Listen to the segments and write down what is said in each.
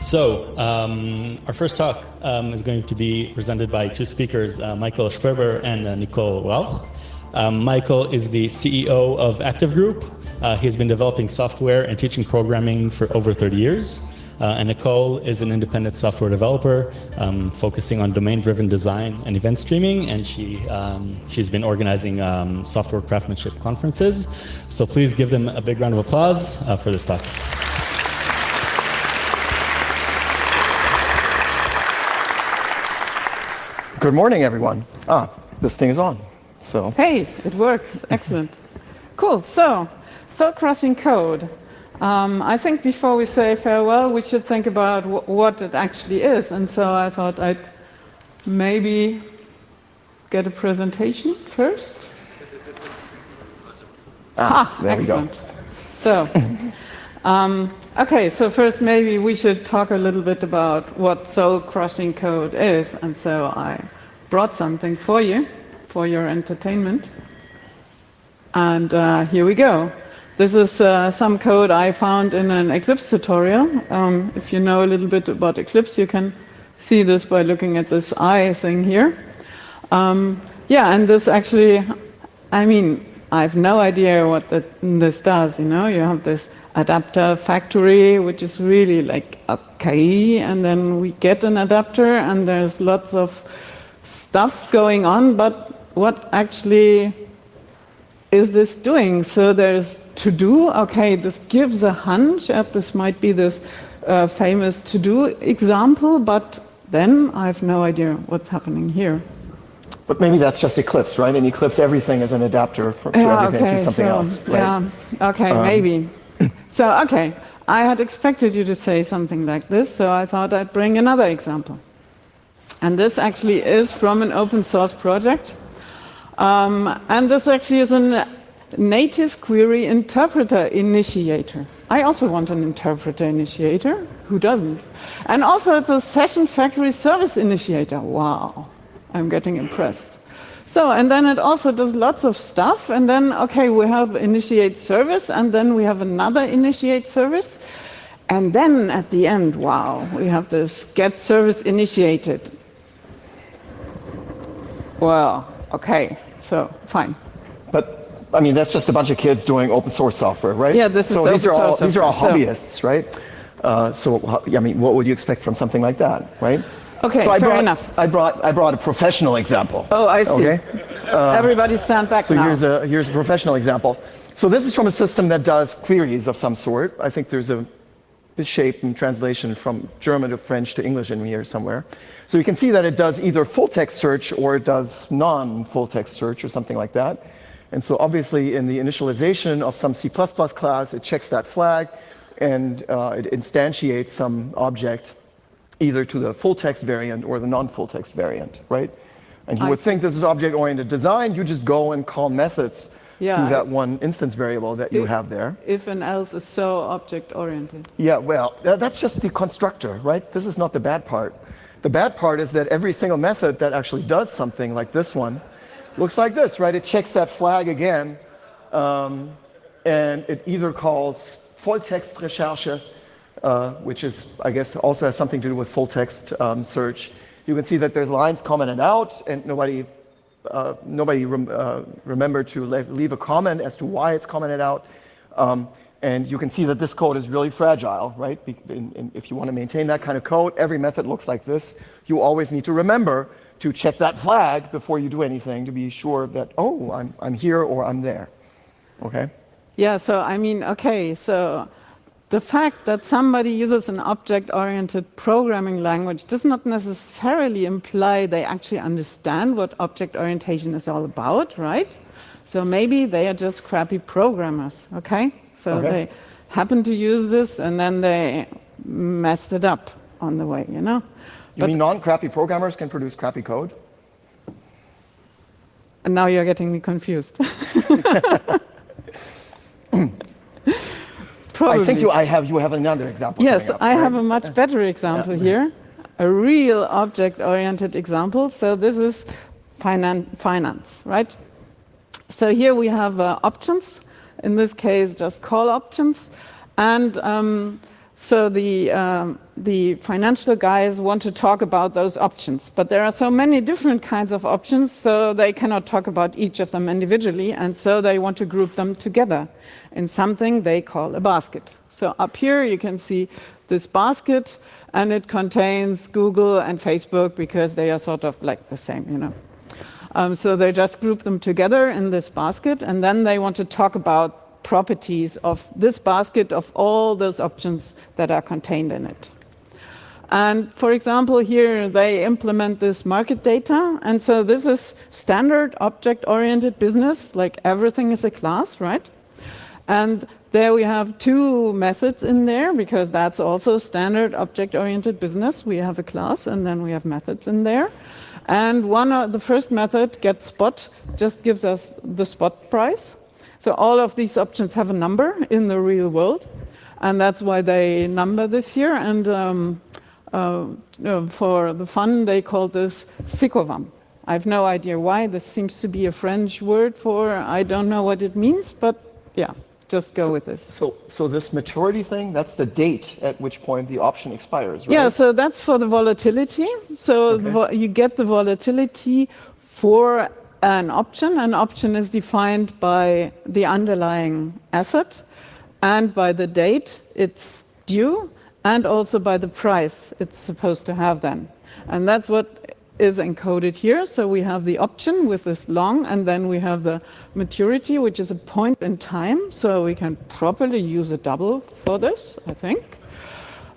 So, our first talk is going to be presented by two speakers, Michael Sperber and Nicole Rauch. Michael is the CEO of Active Group. He's been developing software and teaching programming for over 30 years. And Nicole is an independent software developer focusing on domain-driven design and event streaming, and she's been organizing software craftsmanship conferences. So please give them a big round of applause for this talk. Good morning, everyone. This thing is on. So hey, it works. Excellent. Cool. So crossing code. I think before we say farewell, we should think about what it actually is. And so I thought I'd maybe get a presentation first. There excellent. we go. So, okay, so first maybe we should talk a little bit about what soul crushing code is. And so I brought something for you, for your entertainment. And here we go. This is some code I found in an Eclipse tutorial. If you know a little bit about Eclipse, you can see this by looking at this eye thing here. Yeah, and this actually, I mean, I have no idea what this does, you know. You have this adapter factory, which is really like okay, and then we get an adapter, and there's lots of stuff going on, but what actually is this doing? So there's to do, okay, this gives a hunch that this might be this famous to do example, but then I have no idea what's happening here. But maybe that's just Eclipse, right? In Eclipse, everything is an adapter to everything, to something else, right? Yeah, okay, maybe. So, okay, I had expected you to say something like this, so I thought I'd bring another example. And this actually is from an open source project. And this actually is a native query interpreter initiator. I also want an interpreter initiator. Who doesn't? And also it's a session factory service initiator. Wow, I'm getting impressed. So, and then it also does lots of stuff. And then, okay, we have initiate service, and then we have another initiate service. And then at the end, wow, we have this get service initiated. Well, okay. So, fine. But, I mean, that's just a bunch of kids doing open source software, right? Yeah, this is so open these are all source these are all software, hobbyists, right? So, I mean, what would you expect from something like that, right? Okay, so fair enough. I brought a professional example. Oh, I see. Okay? Everybody stand back now. So here's a professional example. So this is from a system that does queries of some sort. I think there's this shape and translation from German to French to English in here somewhere. So you can see that it does either full text search or it does non-full text search or something like that. And so obviously in the initialization of some C++ class, it checks that flag and it instantiates some object either to the full text variant or the non-full text variant, right? And you would think this is object-oriented design. You just go and call methods through that one instance variable that you have there. If and else is so object-oriented. Yeah, well, that's just the constructor, right? This is not the bad part. The bad part is that every single method that actually does something like this one looks like this, right? It checks that flag again, and it either calls Volltextrecherche, which is, I guess, also has something to do with full text search. You can see that there's lines commented out, and nobody remembered to leave a comment as to why it's commented out. And you can see that this code is really fragile, right? If you want to maintain that kind of code, every method looks like this. You always need to remember to check that flag before you do anything to be sure that, oh, I'm here or I'm there, okay? Yeah, so I mean, okay, so the fact that somebody uses an object-oriented programming language does not necessarily imply they actually understand what object orientation is all about, right? So maybe they are just crappy programmers, okay? So they happen to use this and then they messed it up on the way, you know? You mean non-crappy programmers can produce crappy code? And now you're getting me confused. I think you have another example. Yes, I have a much better example here, a real object-oriented example. So this is finance, right? So here we have options, in this case just call options, and So the financial guys want to talk about those options, but there are so many different kinds of options, so they cannot talk about each of them individually, and so they want to group them together in something they call a basket. So up here you can see this basket, and it contains Google and Facebook because they are sort of like the same, you know. So they just group them together in this basket, and then they want to talk about properties of this basket of all those options that are contained in it. And for example, here they implement this market data, and so this is standard object-oriented business, like everything is a class, right? And there we have two methods in there, because that's also standard object-oriented business. We have a class, and then we have methods in there. And the first method, getSpot, just gives us the spot price. So all of these options have a number in the real world, and that's why they number this here. And for the fun, they call this Sikovam. I have no idea why. This seems to be a French word for, I don't know what it means, but yeah, just go with this. So this maturity thing, that's the date at which point the option expires, right? Yeah, so that's for the volatility. So okay. You get the volatility for an option. An option is defined by the underlying asset and by the date it's due, and also by the price it's supposed to have then. And that's what is encoded here. So we have the option with this long, and then we have the maturity, which is a point in time. So we can properly use a double for this, I think.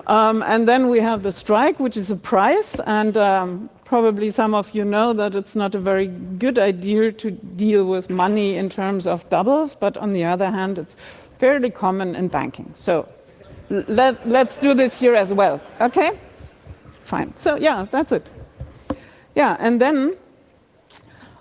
And then we have the strike, which is a price, and probably some of you know that it's not a very good idea to deal with money in terms of doubles, but on the other hand, it's fairly common in banking. So let's do this here as well, okay? Fine. So yeah, that's it. Yeah, and then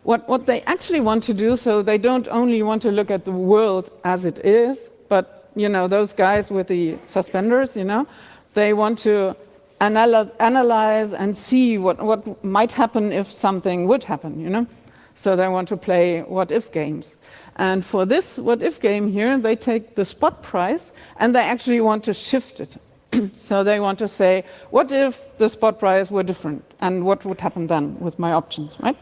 what they actually want to do, so they don't only want to look at the world as it is, but you know, those guys with the suspenders, you know, they want to analyze and see what might happen if something would happen, you know? So they want to play what-if games. And for this what-if game here, they take the spot price and they actually want to shift it. So they want to say, what if the spot price were different? And what would happen then with my options, right?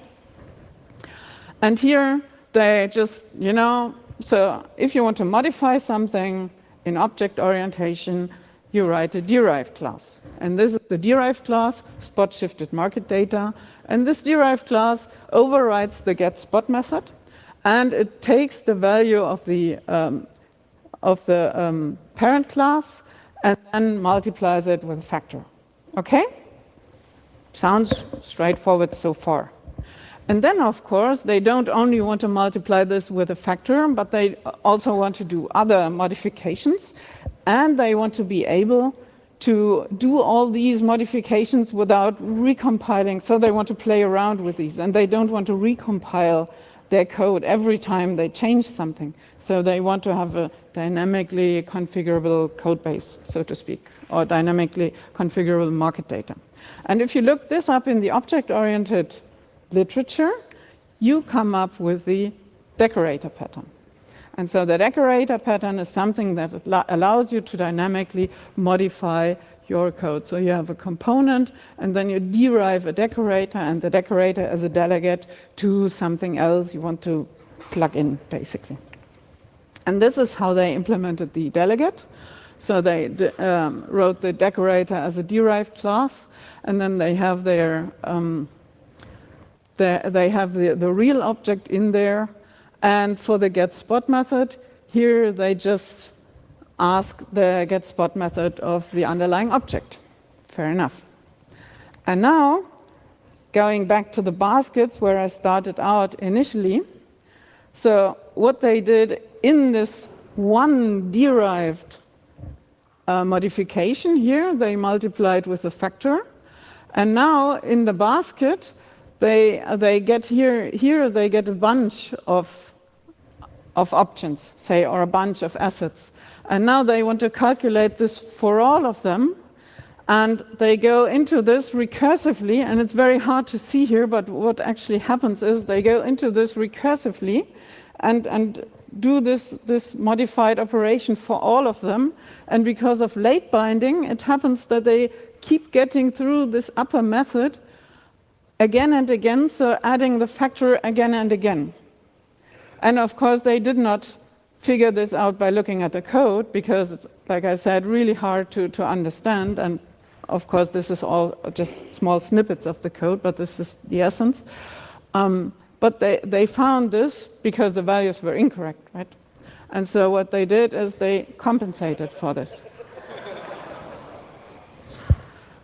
And here they just, you know, so if you want to modify something in object orientation, you write a derived class. And this is the derived class, spot shifted market data. And this derived class overrides the getSpot method, and it takes the value of the parent class and then multiplies it with a factor. Okay? Sounds straightforward so far. And then, of course, they don't only want to multiply this with a factor, but they also want to do other modifications, and they want to be able to do all these modifications without recompiling. So they want to play around with these, and they don't want to recompile their code every time they change something. So they want to have a dynamically configurable code base, so to speak, or dynamically configurable market data. And if you look this up in the object-oriented literature, you come up with the decorator pattern. And so the decorator pattern is something that allows you to dynamically modify your code. So you have a component, and then you derive a decorator, and the decorator as a delegate to something else you want to plug in, basically. And this is how they implemented the delegate. So they wrote the decorator as a derived class, and then they have their they have the real object in there. And for the getSpot method, here they just ask the getSpot method of the underlying object. Fair enough. And now, going back to the baskets where I started out initially, so what they did in this one derived modification here, they multiplied with a factor. And now in the basket, they get here they get a bunch of options, say, or a bunch of assets. And now they want to calculate this for all of them, and they go into this recursively, and it's very hard to see here, but what actually happens is they go into this recursively, and do this modified operation for all of them. And because of late binding, it happens that they keep getting through this upper method again and again, so adding the factor again and again. And of course, they did not figure this out by looking at the code, because it's, like I said, really hard to understand. And of course, this is all just small snippets of the code, but this is the essence. But they found this because the values were incorrect, right? And so what they did is they compensated for this.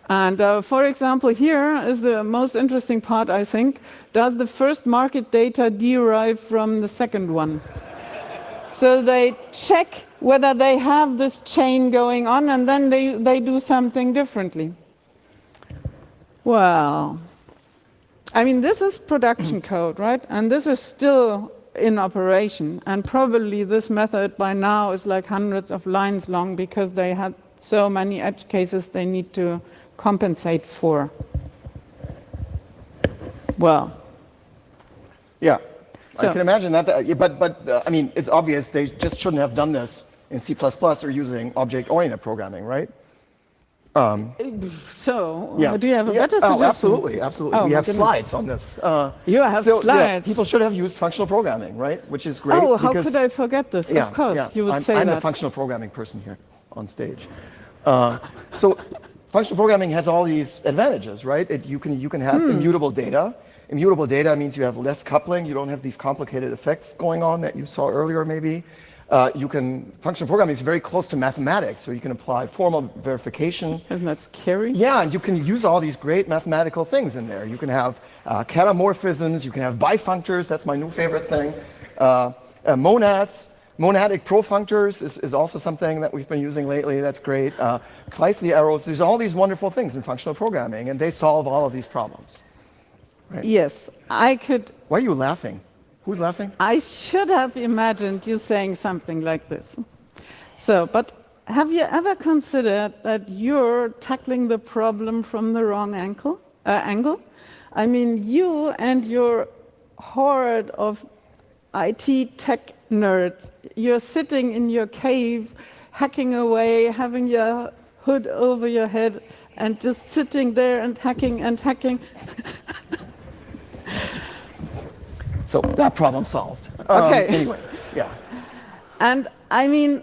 And for example, here is the most interesting part, I think. Does the first market data derive from the second one? So they check whether they have this chain going on, and then they do something differently. Well, I mean, this is production code, right? And this is still in operation. And probably this method by now is like hundreds of lines long, because they had so many edge cases they need to compensate for. Well. Yeah, so, I can imagine that. But I mean, it's obvious they just shouldn't have done this in C++ or using object-oriented programming, right? So, yeah. Do you have a better suggestion? Absolutely, absolutely. We have slides on this. You have slides. Yeah, people should have used functional programming, right? Which is great. Oh, how could I forget this? Yeah, of course, you would say I'm that. the functional programming person here on stage. So, functional programming has all these advantages, right? You can have immutable data. Immutable data means you have less coupling. You don't have these complicated effects going on that you saw earlier, maybe. Functional programming is very close to mathematics, so you can apply formal verification. Isn't that scary? Yeah, and you can use all these great mathematical things in there. You can have catamorphisms, you can have bifunctors, that's my new favorite thing. Monads, monadic profunctors is also something that we've been using lately, that's great. Kleisli arrows, there's all these wonderful things in functional programming, and they solve all of these problems. Right? Yes, I could. Why are you laughing? Who's laughing? I should have imagined you saying something like this. So, but have you ever considered that you're tackling the problem from the wrong angle? I mean, you and your horde of IT tech nerds, you're sitting in your cave, hacking away, having your hood over your head, and just sitting there and hacking and hacking. So that problem solved. Okay. Anyway, yeah. And I mean,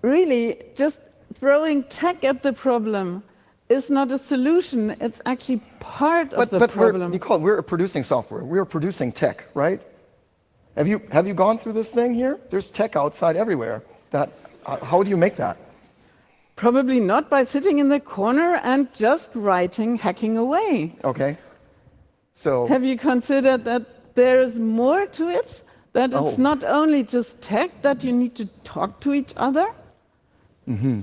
really, just throwing tech at the problem is not a solution. It's actually part of the problem. Nicole, we're producing software. We're producing tech, right? Have you gone through this thing here? There's tech outside everywhere. How do you make that? Probably not by sitting in the corner and just writing hacking away. Okay. So have you considered that there's more to it? That it's not only just tech, that you need to talk to each other? Mm-hmm.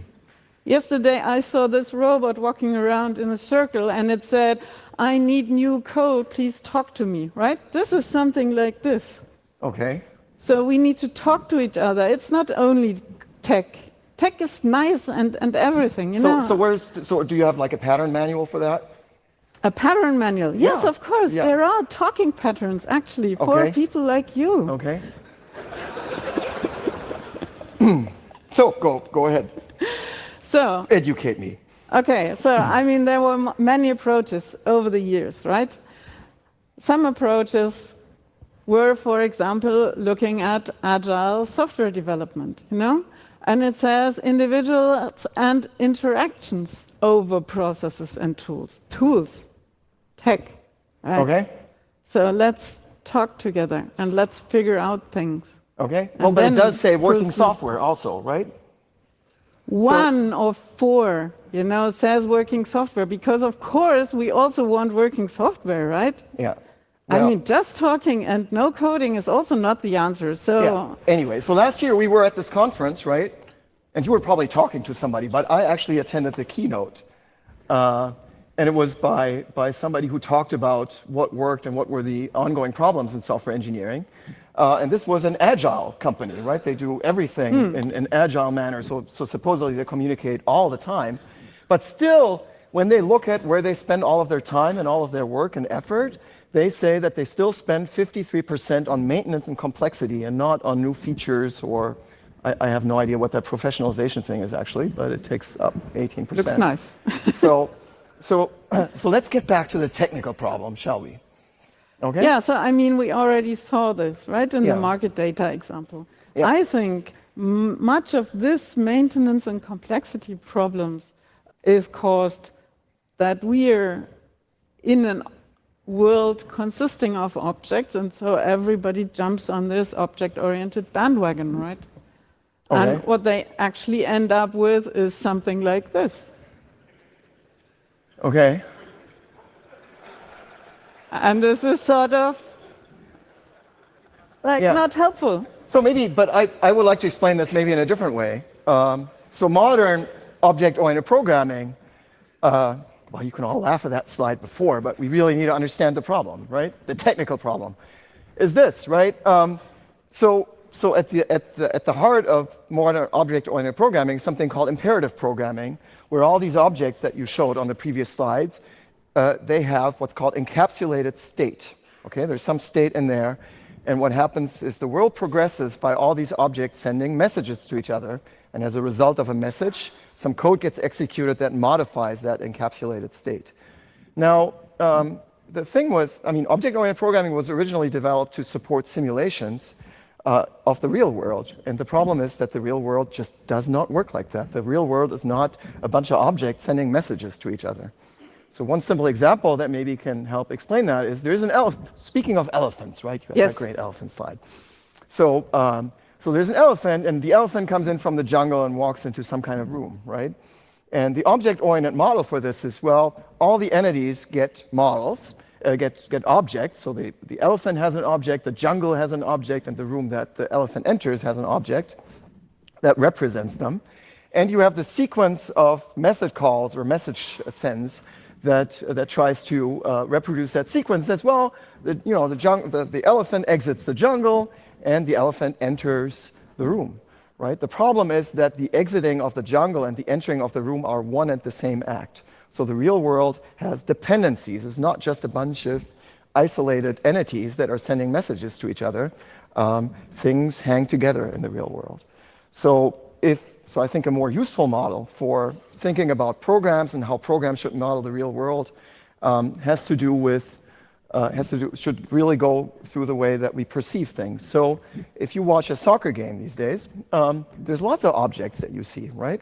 Yesterday I saw this robot walking around in a circle, and it said, "I need new code, please talk to me," right? This is something like this. Okay. So we need to talk to each other. It's not only tech. Tech is nice and everything, you know. So do you have like a pattern manual for that? A pattern manual? Yes, Yeah. of course. Yeah. There are talking patterns, actually, for people like you. Okay. So go ahead. So educate me. Okay, so I mean, there were many approaches over the years, right? Some approaches were, for example, looking at agile software development, you know? And it says individuals and interactions over processes and tools. Tools. Tech. Right? Okay. So let's talk together and let's figure out things. Okay. Well, but it does say working software also, right? One of four, you know, says working software, because of course we also want working software, right? Yeah. Well, I mean, just talking and no coding is also not the answer. So yeah. Anyway, so last year we were at this conference, right? And you were probably talking to somebody, but I actually attended the keynote. And it was by somebody who talked about what worked and what were the ongoing problems in software engineering. And this was an agile company, right? They do everything in an agile manner, so supposedly they communicate all the time. But still, when they look at where they spend all of their time and all of their work and effort, they say that they still spend 53% on maintenance and complexity and not on new features or I have no idea what that professionalization thing is actually, but it takes up 18%. Looks nice. So let's get back to the technical problem, shall we? Okay? Yeah, so I mean, we already saw this, right, in Yeah. the market data example. Yeah. I think much of this maintenance and complexity problems is caused that we're in a world consisting of objects, and so everybody jumps on this object-oriented bandwagon, right? Okay. And what they actually end up with is something like this. Okay. And this is sort of like Yeah. not helpful. So maybe, but I would like to explain this maybe in a different way. So modern object-oriented programming, well, you can all laugh at that slide before, but we really need to understand the problem, right? The technical problem is this, right? So at the heart of modern object-oriented programming is something called imperative programming, where all these objects that you showed on the previous slides, they have what's called encapsulated state. Okay, there's some state in there, and what happens is the world progresses by all these objects sending messages to each other, and as a result of a message, some code gets executed that modifies that encapsulated state. Now, the thing was, I mean, object-oriented programming was originally developed to support simulations of the real world. And the problem is that the real world just does not work like that. The real world is not a bunch of objects sending messages to each other. So one simple example that maybe can help explain that is there's an elephant. Speaking of elephants, right? You have Yes. that great elephant slide. So, so there's an elephant, and the elephant comes in from the jungle and walks into some kind of room, right? And the object-oriented model for this is, well, all the entities get models, get objects. So the elephant has an object, the jungle has an object, and the room that the elephant enters has an object that represents them. And you have the sequence of method calls or message sends that tries to reproduce that sequence as well. The elephant exits the jungle, and the elephant enters the room. Right? The problem is that the exiting of the jungle and the entering of the room are one and the same act. So the real world has dependencies. It's not just a bunch of isolated entities that are sending messages to each other. Things hang together in the real world. So I think a more useful model for thinking about programs and how programs should model the real world should really go through the way that we perceive things. So if you watch a soccer game these days, there's lots of objects that you see, right?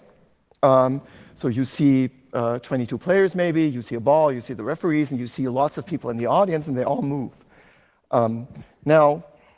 So you see 22 players maybe, you see a ball, you see the referees, and you see lots of people in the audience, and they all move.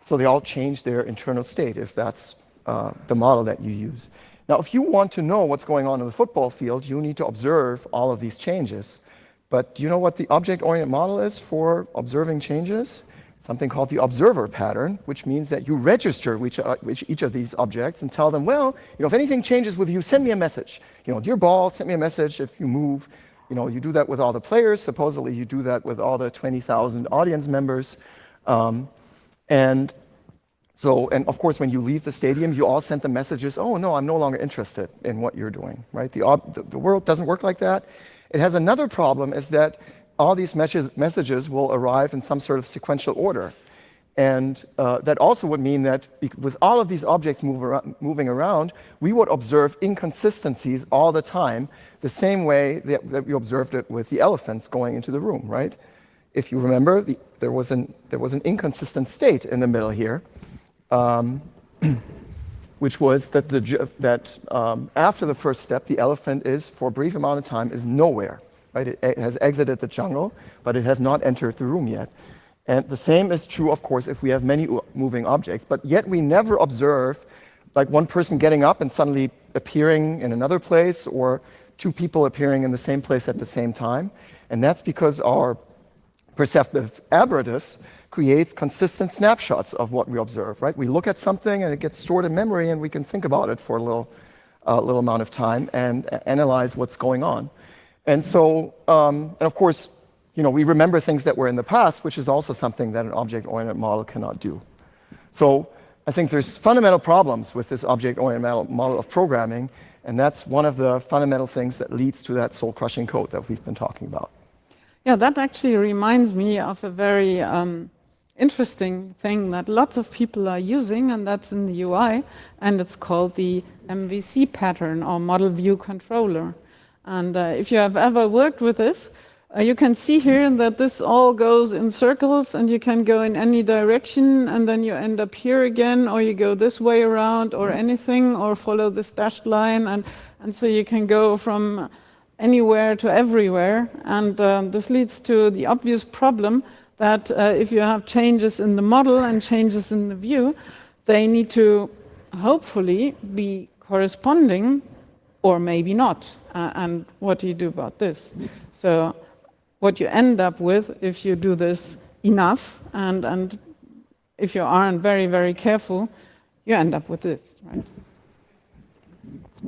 So they all change their internal state, if that's the model that you use. Now, if you want to know what's going on in the football field, you need to observe all of these changes. But do you know what the object-oriented model is for observing changes? Something called the observer pattern, which means that you register each of these objects and tell them, well, if anything changes with you, send me a message. Dear ball, send me a message if you move. You do that with all the players. Supposedly, you do that with all the 20,000 audience members. And of course, when you leave the stadium, you all send the messages, oh, no, I'm no longer interested in what you're doing, right? The world doesn't work like that. It has another problem, is that all these messages will arrive in some sort of sequential order. And that also would mean that with all of these objects moving around, we would observe inconsistencies all the time, the same way that we observed it with the elephants going into the room, right? If you remember, there was an inconsistent state in the middle here, which was that after the first step, the elephant is, for a brief amount of time, is nowhere. Right? It has exited the jungle, but it has not entered the room yet. And the same is true, of course, if we have many moving objects. But yet we never observe like one person getting up and suddenly appearing in another place, or two people appearing in the same place at the same time. And that's because our perceptive apparatus creates consistent snapshots of what we observe. Right? We look at something and it gets stored in memory, and we can think about it for a little amount of time and analyze what's going on. And so, and of course, we remember things that were in the past, which is also something that an object-oriented model cannot do. So I think there's fundamental problems with this object-oriented model of programming, and that's one of the fundamental things that leads to that soul-crushing code that we've been talking about. Yeah, that actually reminds me of a very interesting thing that lots of people are using, and that's in the UI, and it's called the MVC pattern, or Model View Controller. And if you have ever worked with this, you can see here that this all goes in circles, and you can go in any direction, and then you end up here again, or you go this way around, or anything, or follow this dashed line, and so you can go from anywhere to everywhere. And this leads to the obvious problem that if you have changes in the model and changes in the view, they need to hopefully be corresponding, or maybe not. And what do you do about this? So what you end up with, if you do this enough, and if you aren't very, very careful, you end up with this, right?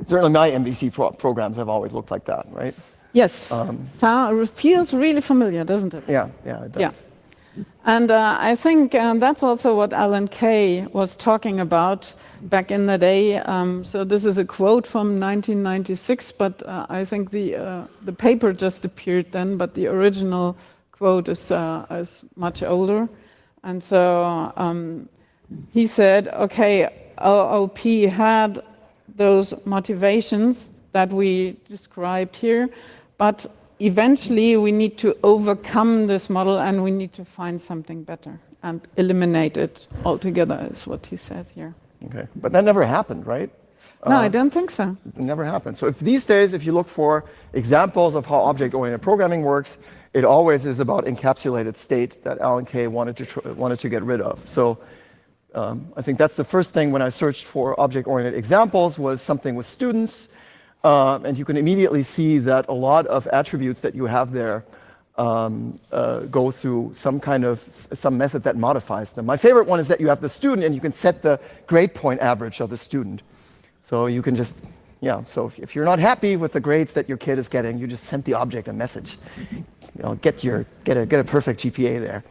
Certainly my MVC programs have always looked like that, right? Yes. It feels really familiar, doesn't it? Yeah, it does. Yeah. And I think that's also what Alan Kay was talking about back in the day. So this is a quote from 1996, but I think the paper just appeared then, but the original quote is much older. And so he said, okay, OOP had those motivations that we described here, but eventually we need to overcome this model and we need to find something better and eliminate it altogether, is what he says here. Okay, but that never happened, right? No, I don't think so. It never happened. So these days, if you look for examples of how object-oriented programming works, it always is about encapsulated state that Alan Kay wanted to get rid of. So I think that's the first thing when I searched for object-oriented examples, was something with students. And you can immediately see that a lot of attributes that you have there go through some method that modifies them. My favorite one is that you have the student and you can set the grade point average of the student. So you can just, so if you're not happy with the grades that your kid is getting, you just send the object a message. Get a perfect GPA there.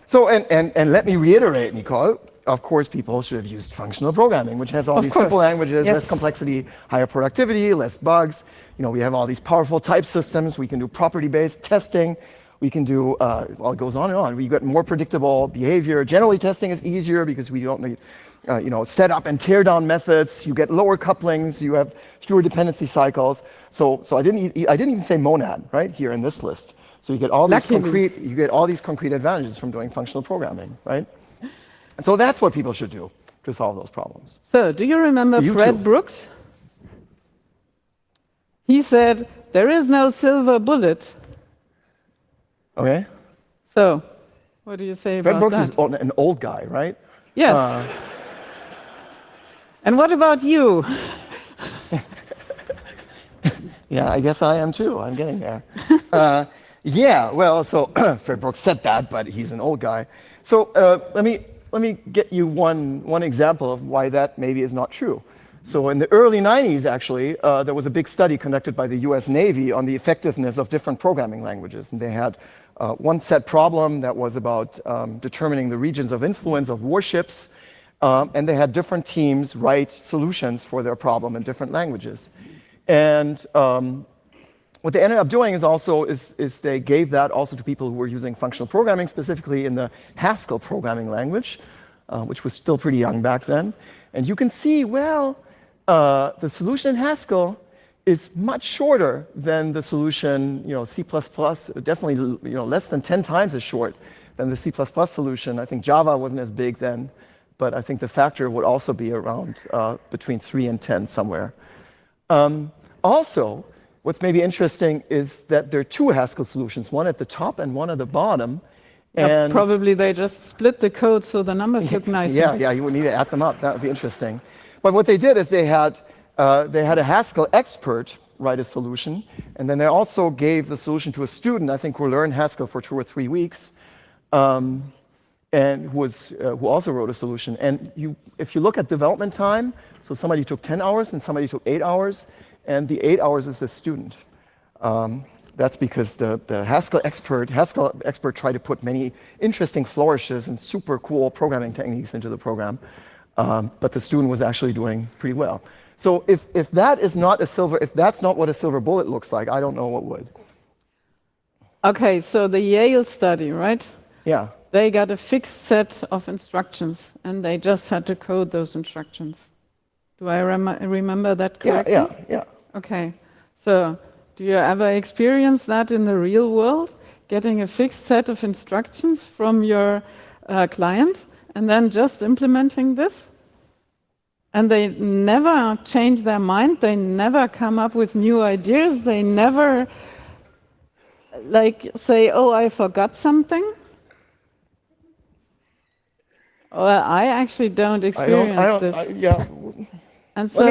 So let me reiterate, Nicole. Of course, people should have used functional programming, which has all these simple languages, less complexity, higher productivity, less bugs. We have all these powerful type systems. We can do property-based testing. We can do, it goes on and on. We get more predictable behavior. Generally, testing is easier because we don't need, set up and tear down methods. You get lower couplings. You have fewer dependency cycles. So I didn't even say monad right here in this list. So you get all these concrete advantages from doing functional programming, right? And so that's what people should do to solve those problems. So, do you remember Fred Brooks? He said, there is no silver bullet. Okay. So, what do you say about that? Fred Brooks is an old guy, right? Yes. And what about you? Yeah, I guess I am too. I'm getting there. So Fred Brooks said that, but he's an old guy. So let me get you one example of why that maybe is not true. So in the early 90s, actually, there was a big study conducted by the US Navy on the effectiveness of different programming languages. And they had one set problem that was about determining the regions of influence of warships. And they had different teams write solutions for their problem in different languages. And what they ended up doing is they gave that also to people who were using functional programming, specifically in the Haskell programming language, which was still pretty young back then. And you can see, the solution in Haskell is much shorter than the solution, C++, definitely, less than 10 times as short than the C++ solution. I think Java wasn't as big then, but I think the factor would also be around between 3 and 10 somewhere. Also, what's maybe interesting is that there are two Haskell solutions, one at the top and one at the bottom. And probably they just split the code so the numbers look nicer. Yeah, you would need to add them up. That would be interesting. But what they did is they had a Haskell expert write a solution, and then they also gave the solution to a student, I think, who learned Haskell for 2 or 3 weeks, and who also wrote a solution. And if you look at development time, so somebody took 10 hours and somebody took 8 hours, and the 8 hours is the student. That's because the Haskell expert tried to put many interesting flourishes and super cool programming techniques into the program, but the student was actually doing pretty well. So if that's not what a silver bullet looks like, I don't know what would. Okay, so the Yale study, right? Yeah. They got a fixed set of instructions, and they just had to code those instructions. Do I remember that correctly? Yeah. Okay, so do you ever experience that in the real world? Getting a fixed set of instructions from your client and then just implementing this? And they never change their mind, they never come up with new ideas, they never say, oh, I forgot something? Well, I actually don't experience this. Yeah. And so,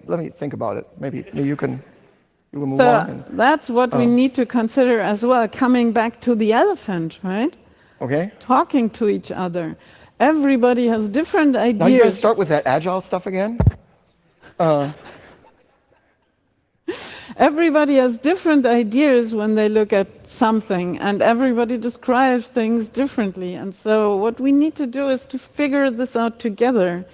let me think about it. Maybe you can move on. That's what we need to consider as well, coming back to the elephant, right? Okay. Talking to each other. Everybody has different ideas. Now you're going to start with that agile stuff again? Everybody has different ideas when they look at something, and everybody describes things differently. And so what we need to do is to figure this out together.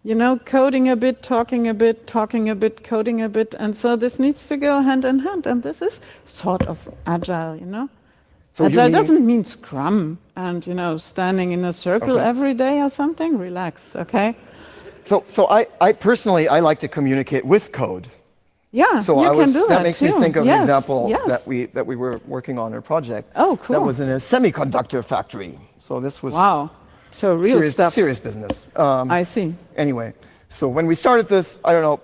You know, coding a bit, talking a bit, talking a bit, coding a bit. And so this needs to go hand in hand. And this is sort of agile, you know? So agile doesn't mean Scrum and, you know, standing in a circle every day or something. Relax, okay? So I personally, I like to communicate with code. Yeah, so you can do that. That makes me think of an example that we were working on a project. Oh, cool. That was in a semiconductor factory. So this was so real stuff. Serious business. I see. Anyway, so when we started this, I don't know.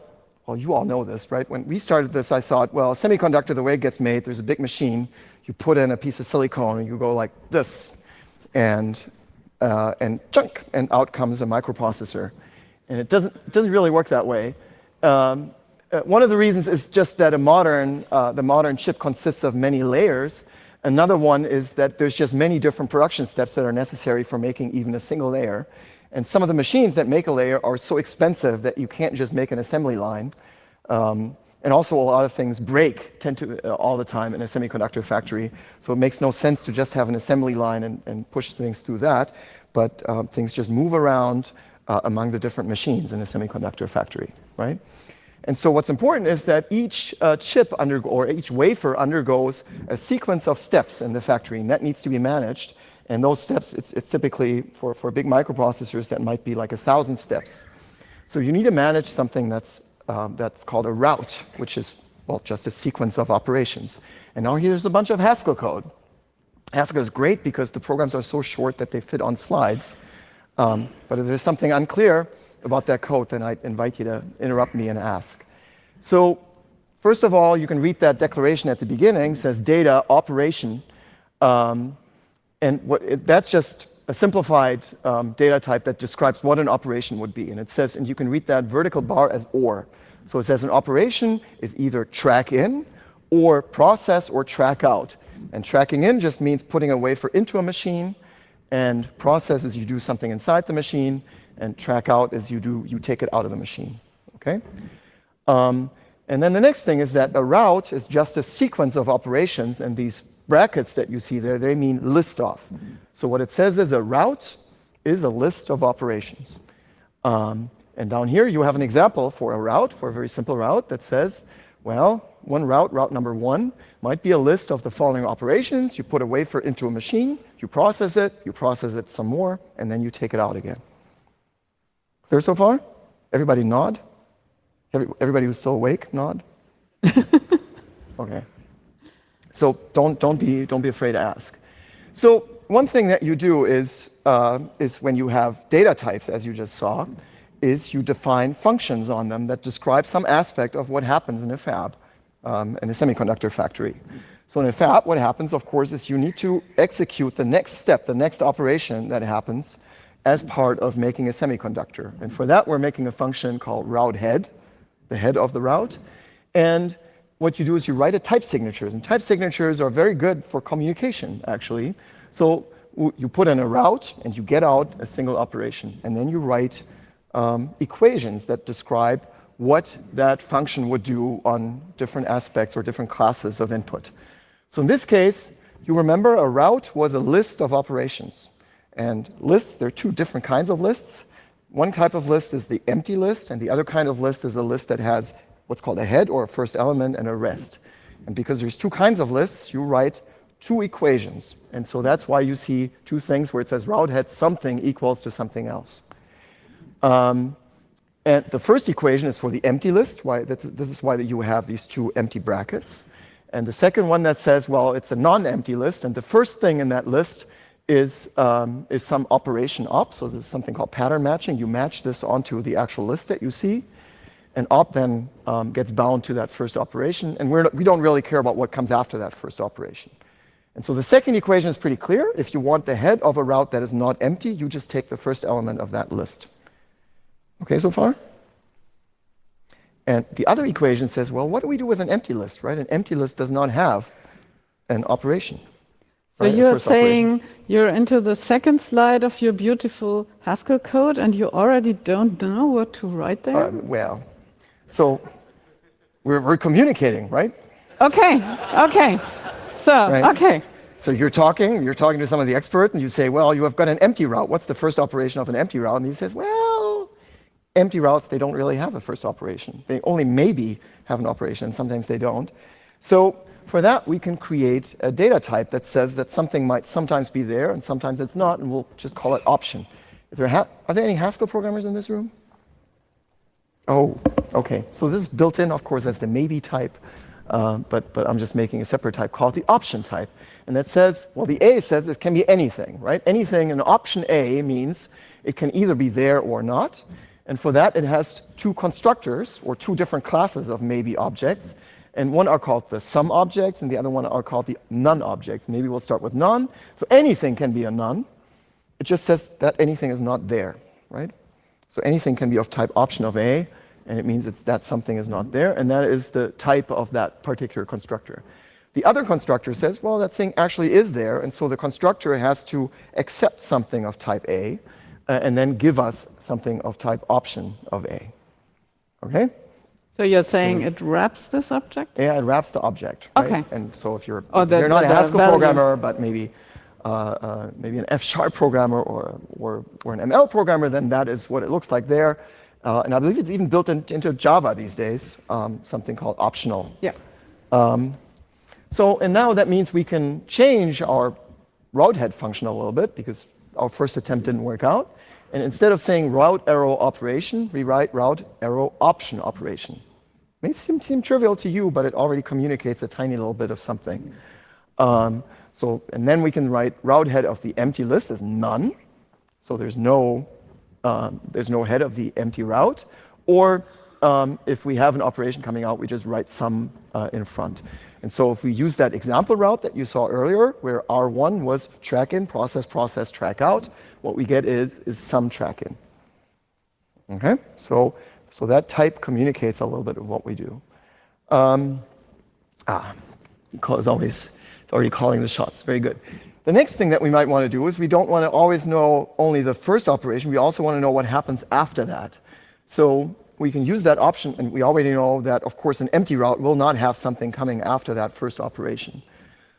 Well, you all know this, right? When we started this, I thought, well, a semiconductor, the way it gets made, there's a big machine. You put in a piece of silicone, and you go like this, and chunk, and out comes a microprocessor. And it doesn't really work that way. One of the reasons is just that the modern chip consists of many layers. Another one is that there's just many different production steps that are necessary for making even a single layer. And some of the machines that make a layer are so expensive that you can't just make an assembly line. And also a lot of things tend to all the time in a semiconductor factory. So it makes no sense to just have an assembly line and push things through that. But things just move around among the different machines in a semiconductor factory, right? And so what's important is that each chip or each wafer undergoes a sequence of steps in the factory, and that needs to be managed. And those steps, it's typically, for big microprocessors, that might be like 1,000 steps. So you need to manage something that's called a route, which is, well, just a sequence of operations. And now here's a bunch of Haskell code. Haskell is great because the programs are so short that they fit on slides. But if there's something unclear about that code, then I invite you to interrupt me and ask. So first of all, you can read that declaration at the beginning. It says data operation. That's just a simplified data type that describes what an operation would be. And it says, and you can read that vertical bar as OR. So it says an operation is either track in or process or track out. And tracking in just means putting a wafer into a machine, and process is you do something inside the machine, and track out is you take it out of the machine, okay? And then the next thing is that a route is just a sequence of operations, and these brackets that you see there, they mean list of. So what it says is a route is a list of operations. And down here you have an example for a route, for a very simple route that says, well, one route number 1, might be a list of the following operations. You put a wafer into a machine, you process it some more, and then you take it out again. Clear so far? Everybody nod? Everybody who's still awake, nod? Okay. So don't be afraid to ask. So one thing that you do is when you have data types, as you just saw, is you define functions on them that describe some aspect of what happens in a fab, in a semiconductor factory. So in a fab, what happens, of course, is you need to execute the next step, the next operation that happens as part of making a semiconductor. And for that, we're making a function called route head, the head of the route. And what you do is you write a type signatures, and type signatures are very good for communication, actually. So you put in a route, and you get out a single operation, and then you write equations that describe what that function would do on different aspects or different classes of input. So in this case, you remember a route was a list of operations. And lists, there are two different kinds of lists. One type of list is the empty list, and the other kind of list is a list that has what's called a head or a first element and a rest. And because there's two kinds of lists, you write two equations. And so that's why you see two things where it says route head something equals to something else. And the first equation is for the empty list. This is why you have these two empty brackets. And the second one that says, well, it's a non-empty list, and the first thing in that list is some operation op. So this is something called pattern matching. You match this onto the actual list that you see, and op then gets bound to that first operation. And we don't really care about what comes after that first operation. And so the second equation is pretty clear. If you want the head of a route that is not empty, you just take the first element of that list. Okay, so far? And the other equation says, well, what do we do with an empty list, right? An empty list does not have an operation. So you're saying you're into the second slide of your beautiful Haskell code and you already don't know what to write there? Well, so we're communicating, right? Okay. So, right? okay. So you're talking to some of the expert, and you say, well, you have got an empty route. What's the first operation of an empty route? And he says, well, empty routes, they don't really have a first operation. They only maybe have an operation, and sometimes they don't. So for that, we can create a data type that says that something might sometimes be there, and sometimes it's not, and we'll just call it option. Are there any Haskell programmers in this room? Oh, okay. So this is built in, of course, as the maybe type. But I'm just making a separate type called the option type. And that says, well, the A says it can be anything, right? Anything in option A means it can either be there or not. And for that, it has two constructors, or two different classes of maybe objects. And one are called the sum objects, and the other one are called the none objects. Maybe we'll start with none. So anything can be a none. It just says that anything is not there, right? So anything can be of type option of A, and it means that something is not there, and that is the type of that particular constructor. The other constructor says, well, that thing actually is there, and so the constructor has to accept something of type A, and then give us something of type option of A. Okay? So you're saying it wraps this object? Yeah, it wraps the object. Right? Okay. And so if you're the not a Haskell values. programmer, but maybe an F# programmer or an ML programmer, then that is what it looks like there. And I believe it's even built into Java these days, something called optional. Yeah. And now that means we can change our route head function a little bit, because our first attempt didn't work out. And instead of saying route arrow operation, we write route arrow option operation. It may seem trivial to you, but it already communicates a tiny little bit of something. And then we can write route head of the empty list as none. So there's no head of the empty route. Or if we have an operation coming out, we just write sum in front. And so if we use that example route that you saw earlier, where R1 was track in, process, track out, what we get is sum track in. Okay? So that type communicates a little bit of what we do. Nicole is already calling the shots. Very good. The next thing that we might want to do is we don't want to always know only the first operation. We also want to know what happens after that. So we can use that option, and we already know that, of course, an empty route will not have something coming after that first operation.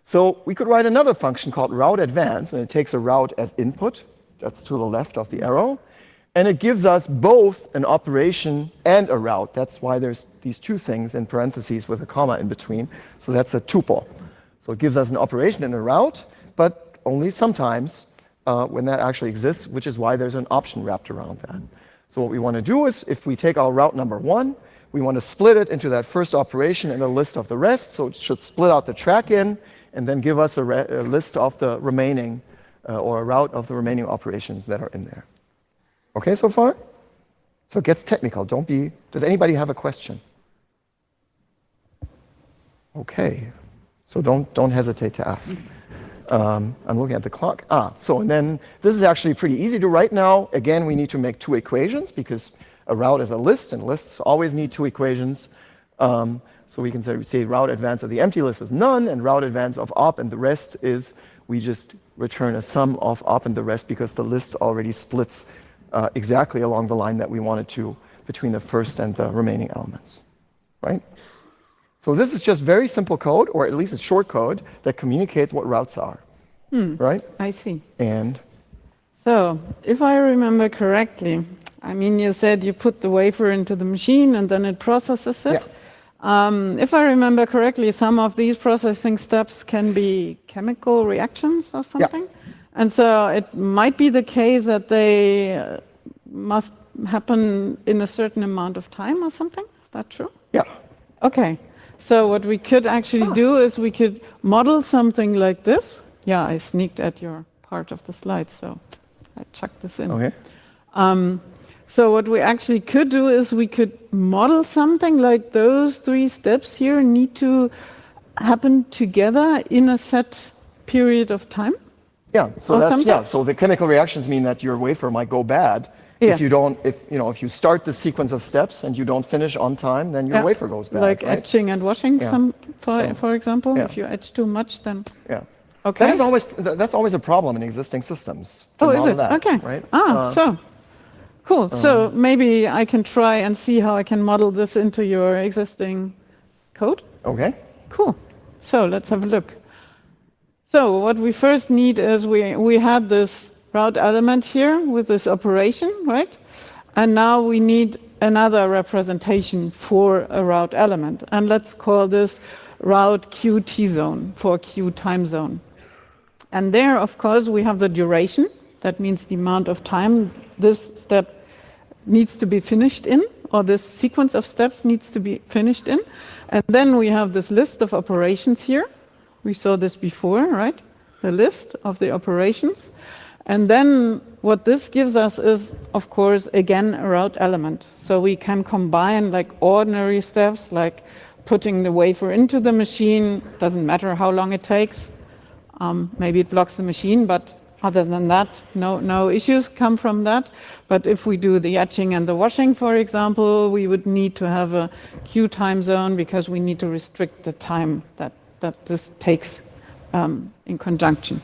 So we could write another function called route advance, and it takes a route as input. That's to the left of the arrow. And it gives us both an operation and a route. That's why there's these two things in parentheses with a comma in between. So that's a tuple. So it gives us an operation and a route, but only sometimes when that actually exists, which is why there's an option wrapped around that. So what we want to do is, if we take our route number 1, we want to split it into that first operation and a list of the rest. So it should split out the track in and then give us a list of the remaining, or a route of the remaining operations that are in there. Okay so far? So it gets technical. Does anybody have a question? Okay. So don't hesitate to ask. I'm looking at the clock. And then this is actually pretty easy to write now. Again, we need to make two equations, because a route is a list, and lists always need two equations. So we can say route advance of the empty list is none, and route advance of op and the rest is, we just return a sum of op and the rest, because the list already splits exactly along the line that we wanted to between the first and the remaining elements, right? So this is just very simple code, or at least it's short code, that communicates what routes are, right? I see. And? So, if I remember correctly, I mean, you said you put the wafer into the machine and then it processes it. If I remember correctly, some of these processing steps can be chemical reactions or something. And so it might be the case that they must happen in a certain amount of time or something. Is that true? Yeah. Okay. So what we could actually do is we could model something like this. Yeah, I sneaked at your part of the slide, so I chucked this in. Okay. So what we actually could do is we could model something like those 3 steps here need to happen together in a set period of time. Yeah. So Or that's something? So the chemical reactions mean that your wafer might go bad Yeah. if you don't. If you start the sequence of steps and you don't finish on time, then your Yeah. wafer goes bad. Like right? etching and washing, Yeah. for example. Yeah. If you etch too much, then Yeah. okay. That's always a problem in existing systems. to Oh, is model it? that, Okay. Right. So cool. So maybe I can try and see how I can model this into your existing code. Okay. Cool. So let's have a look. So what we first need is we had this route element here with this operation, right? And now we need another representation for a route element. And let's call this route QT zone for Q time zone. And there, of course, we have the duration. That means the amount of time this step needs to be finished in, or this sequence of steps needs to be finished in. And then we have this list of operations here. We saw this before, right? The list of the operations. And then what this gives us is, of course, again, a route element. So we can combine like ordinary steps, like putting the wafer into the machine. Doesn't matter how long it takes. Maybe it blocks the machine, but other than that, no issues come from that. But if we do the etching and the washing, for example, we would need to have a Q time zone because we need to restrict the time that this takes in conjunction.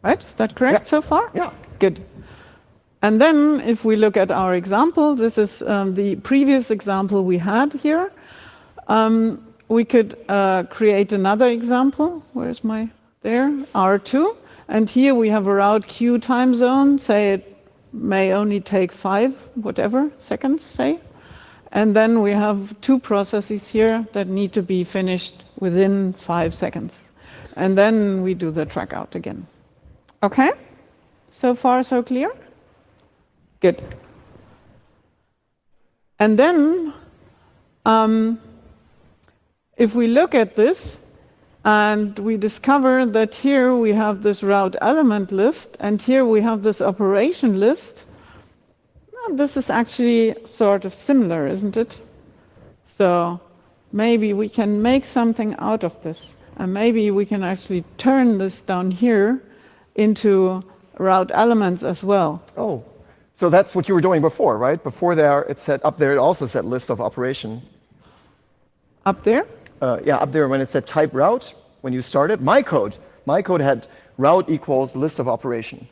Right? Is that correct so far? Yeah. Good. And then if we look at our example, this is the previous example we had here. We could create another example. Where's my, there, R2. And here we have a route Q time zone, say it may only take 5, whatever, seconds, say. And then we have 2 processes here that need to be finished within 5 seconds. And then we do the track out again. Okay? So far, so clear? Good. And then, if we look at this, and we discover that here we have this route element list, and here we have this operation list. This is actually sort of similar, isn't it? So maybe we can make something out of this. And maybe we can actually turn this down here into route elements as well. Oh, so that's what you were doing before, right? Before there, it said up there, it also said list of operation. Up there? Yeah, up there when it said type route, when you started, my code had route equals list of operation,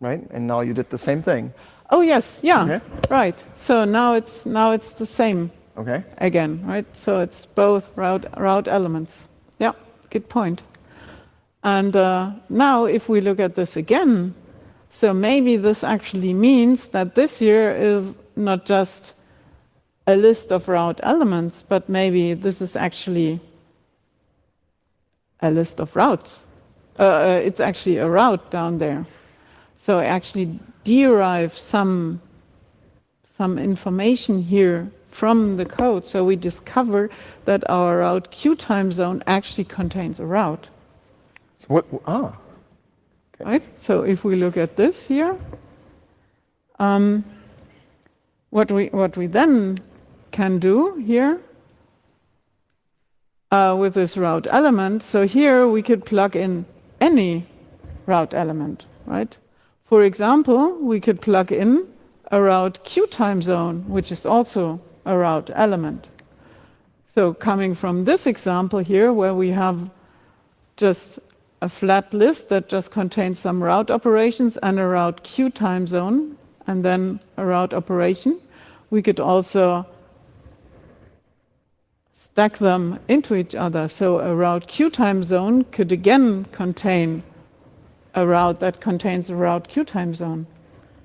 right? And now you did the same thing. Oh yes, yeah, Okay. right. So now it's the same Okay. again, right? So it's both route elements. Yeah, good point. And now if we look at this again, so maybe this actually means that this here is not just a list of route elements, but maybe this is actually a list of routes. It's actually a route down there. So I actually derive some information here from the code. So we discover that our route Q time zone actually contains a route. So what? Ah. Okay. Right? So if we look at this here, what we then can do here with this route element, so here we could plug in any route element, right? For example, we could plug in a route Q time zone, which is also a route element. So coming from this example here, where we have just a flat list that just contains some route operations and a route Q time zone, and then a route operation, we could also stack them into each other. So a route Q time zone could again contain a route that contains a route Q time zone.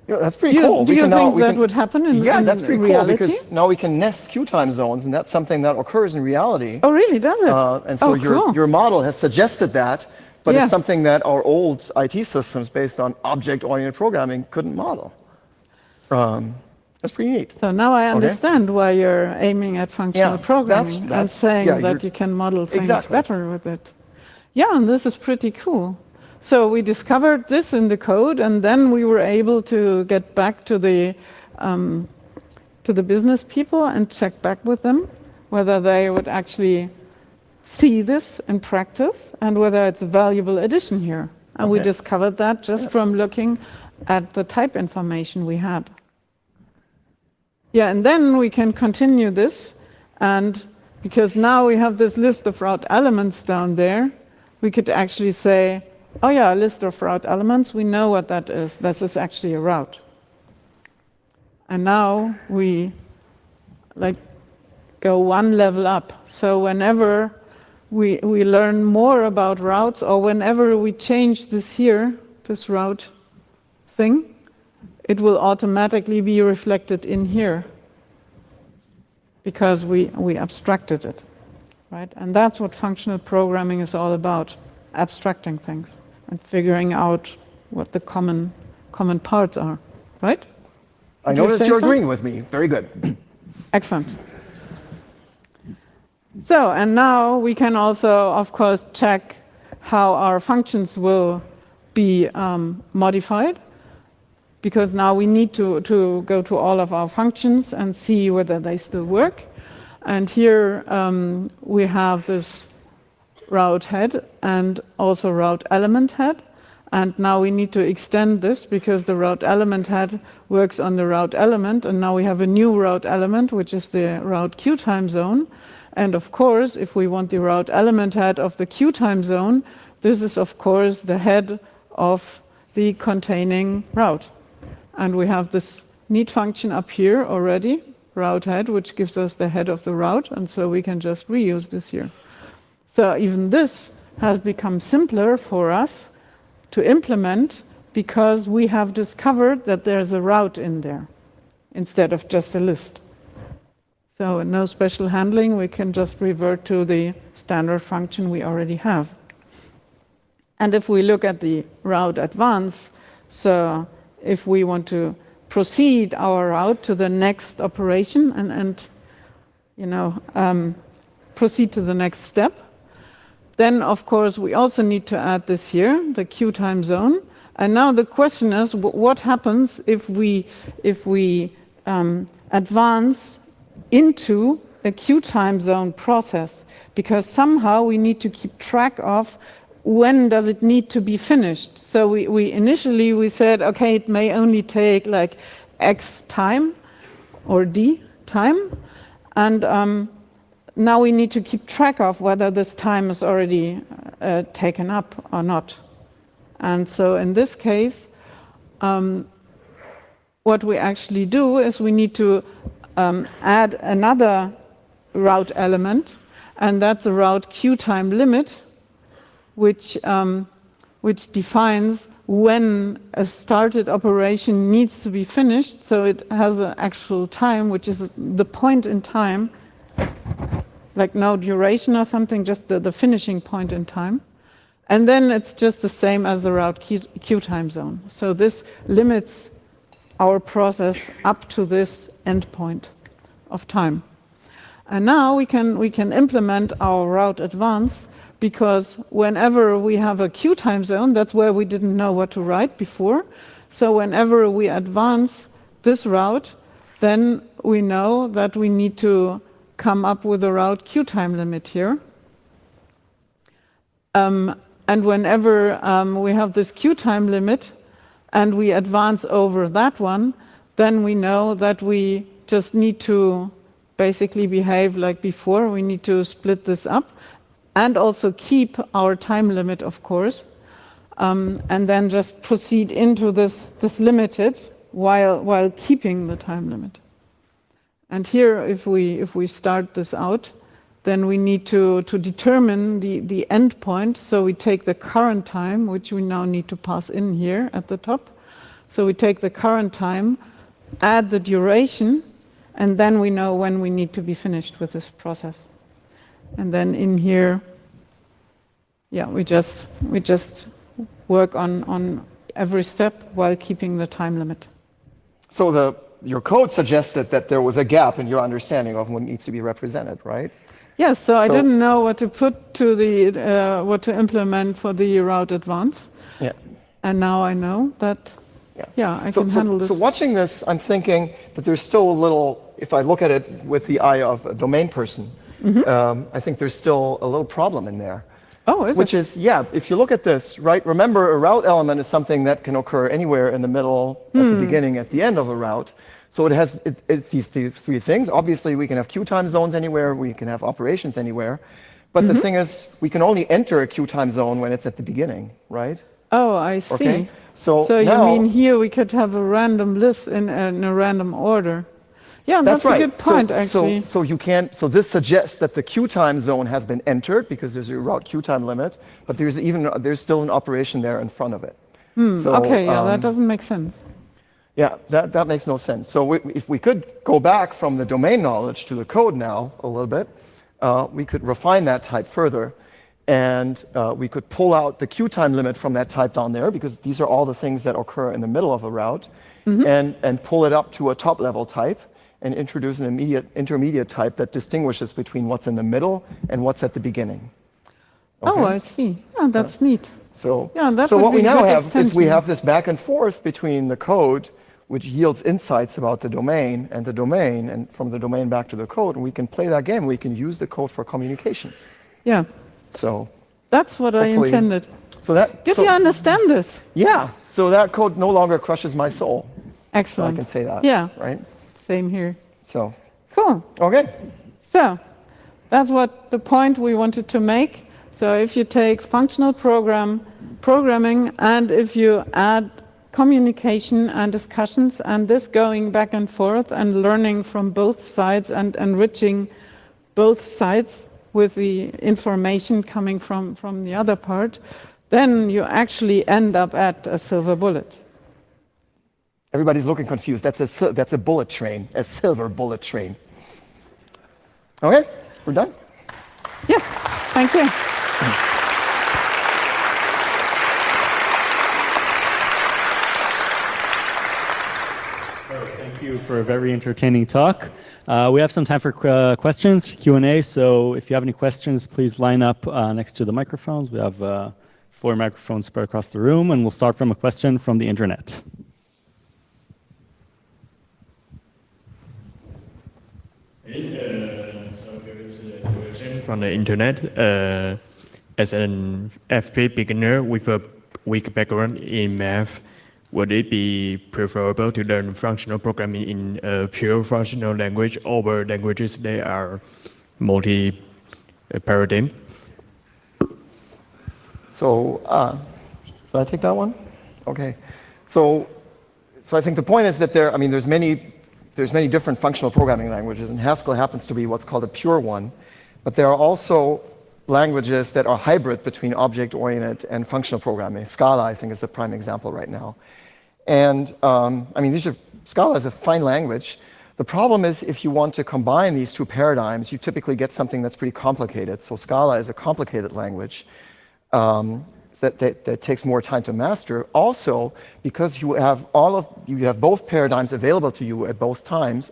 That's pretty cool. Do you think that would happen in reality? Yeah, that's pretty cool because now we can nest Q time zones, and that's something that occurs in reality. Oh, really? Does it? And so cool. your model has suggested that, but it's something that our old IT systems based on object-oriented programming couldn't model. That's pretty neat. So now I understand why you're aiming at functional programming and saying that you can model things better with it. Yeah, and this is pretty cool. So we discovered this in the code, and then we were able to get back to the business people and check back with them whether they would actually see this in practice and whether it's a valuable addition here. And we discovered that just from looking at the type information we had. Yeah, and then we can continue this, and because now we have this list of route elements down there, we could actually say, oh yeah, a list of route elements, we know what that is. This is actually a route. And now we go one level up. So whenever we learn more about routes, or whenever we change this here, this route thing, it will automatically be reflected in here because we abstracted it, right? And that's what functional programming is all about, abstracting things and figuring out what the common parts are, right? I notice you're agreeing with me. Very good. Excellent. So, and now we can also, of course, check how our functions will be modified, because now we need to go to all of our functions and see whether they still work. And here we have this route head and also route element head. And now we need to extend this because the route element head works on the route element. And now we have a new route element, which is the route Q time zone. And of course, if we want the route element head of the Q time zone, this is of course the head of the containing route. And we have this neat function up here already, route head, which gives us the head of the route. And so we can just reuse this here. So even this has become simpler for us to implement because we have discovered that there's a route in there instead of just a list. So no special handling, we can just revert to the standard function we already have. And if we look at the route advance, so if we want to proceed our route to the next operation and proceed to the next step, then of course we also need to add this here, the Q time zone. And now the question is, what happens if we advance into a Q time zone process? Because somehow we need to keep track of when does it need to be finished. So we initially said, okay, it may only take like X time or D time. And now we need to keep track of whether this time is already taken up or not. And so in this case, what we actually do is we need to add another route element, and that's a route Q time limit, which defines when a started operation needs to be finished. So it has an actual time, which is the point in time, like no duration or something, just the finishing point in time. And then it's just the same as the route Q time zone. So this limits our process up to this endpoint of time. And now we can implement our route advance, because whenever we have a Q time zone, that's where we didn't know what to write before. So whenever we advance this route, then we know that we need to come up with a route Q time limit here. And whenever we have this Q time limit and we advance over that one, then we know that we just need to basically behave like before. We need to split this up and also keep our time limit, of course, and then just proceed into this limited while keeping the time limit. And here, if we start this out, then we need to determine the endpoint. So we take the current time, which we now need to pass in here at the top. So we take the current time, add the duration, and then we know when we need to be finished with this process. And then in here, yeah, we just work on every step while keeping the time limit. So your code suggested that there was a gap in your understanding of what needs to be represented, right? Yes, so I didn't know what to put to the what to implement for the route advance. Yeah. And now I know that, I can handle this. So watching this, I'm thinking that there's still a little, if I look at it with the eye of a domain person, I think there's still a little problem in there. Oh, is it? Which is, if you look at this, right, remember a route element is something that can occur anywhere in the middle, at the beginning, at the end of a route. So it's these three things. Obviously, we can have queue time zones anywhere, we can have operations anywhere. But the thing is, we can only enter a queue time zone when it's at the beginning, right? Oh, I see. Okay. So now, you mean here we could have a random list in a random order? Yeah, that's right. a good point, actually. So you can't. So this suggests that the queue time zone has been entered because there's a route queue time limit, but there's still an operation there in front of it. Okay, that doesn't make sense. Yeah, that makes no sense. So if we could go back from the domain knowledge to the code now a little bit, we could refine that type further, and we could pull out the queue time limit from that type down there, because these are all the things that occur in the middle of a route, and pull it up to a top level type, and introduce an intermediate type that distinguishes between what's in the middle and what's at the beginning. Okay? Oh, I see. Yeah, that's neat. So, that so would what be we now good have is we extension. have this back and forth between the code, which yields insights about the domain, and from the domain back to the code, and we can play that game. We can use the code for communication. Yeah. So that's what I intended. So that Did you understand this? Yeah. So that code no longer crushes my soul. Excellent. So I can say that. Yeah. Right. Same here. So. Cool. Okay. So that's what the point we wanted to make. So if you take functional programming, and if you add communication and discussions, and this going back and forth and learning from both sides and enriching both sides with the information coming from the other part, then you actually end up at a silver bullet. Everybody's looking confused. That's a bullet train, a silver bullet train. Okay, we're done? Yes, thank you. Thank you for a very entertaining talk. We have some time for questions, Q&A, so if you have any questions, please line up next to the microphones. We have 4 microphones spread across the room, and we'll start from a question from the internet. So here's a question from the internet. As an FP beginner with a weak background in math, would it be preferable to learn functional programming in a pure functional language over languages that are multi-paradigm? So, should I take that one? Okay. So I think the point is that there's many different functional programming languages, and Haskell happens to be what's called a pure one. But there are also languages that are hybrid between object-oriented and functional programming. Scala, I think, is a prime example right now. And Scala is a fine language. The problem is, if you want to combine these two paradigms, you typically get something that's pretty complicated. So Scala is a complicated language that takes more time to master. Also, because you have both paradigms available to you at all times,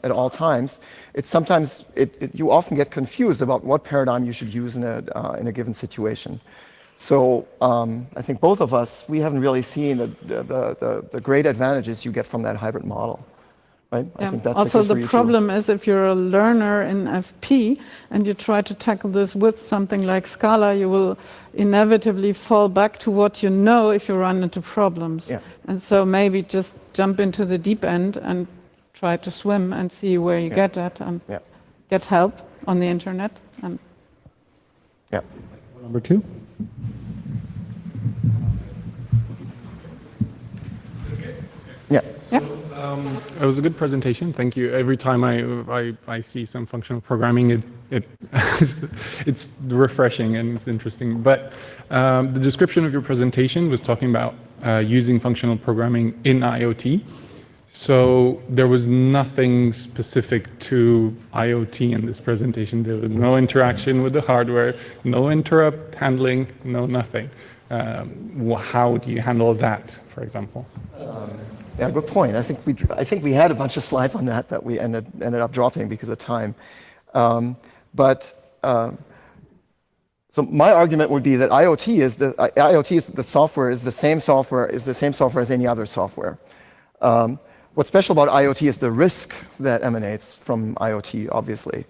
you often get confused about what paradigm you should use in a given situation. So I think both of us, we haven't really seen the great advantages you get from that hybrid model. Right? Yeah. I think that's also, the the problem is if you're a learner in FP and you try to tackle this with something like Scala, you will inevitably fall back to what you know if you run into problems. Yeah. And so maybe just jump into the deep end and try to swim and see where you get at, and get help on the internet. And Number 2. Yeah. It was a good presentation. Thank you. Every time I see some functional programming, it's refreshing and it's interesting. But the description of your presentation was talking about using functional programming in IoT. So there was nothing specific to IoT in this presentation. There was no interaction with the hardware, no interrupt handling, no nothing. How do you handle that, for example? Yeah, good point. I think we had a bunch of slides on that we ended up dropping because of time. So my argument would be that IoT is the software is the same software as any other software. What's special about IoT is the risk that emanates from IoT, obviously.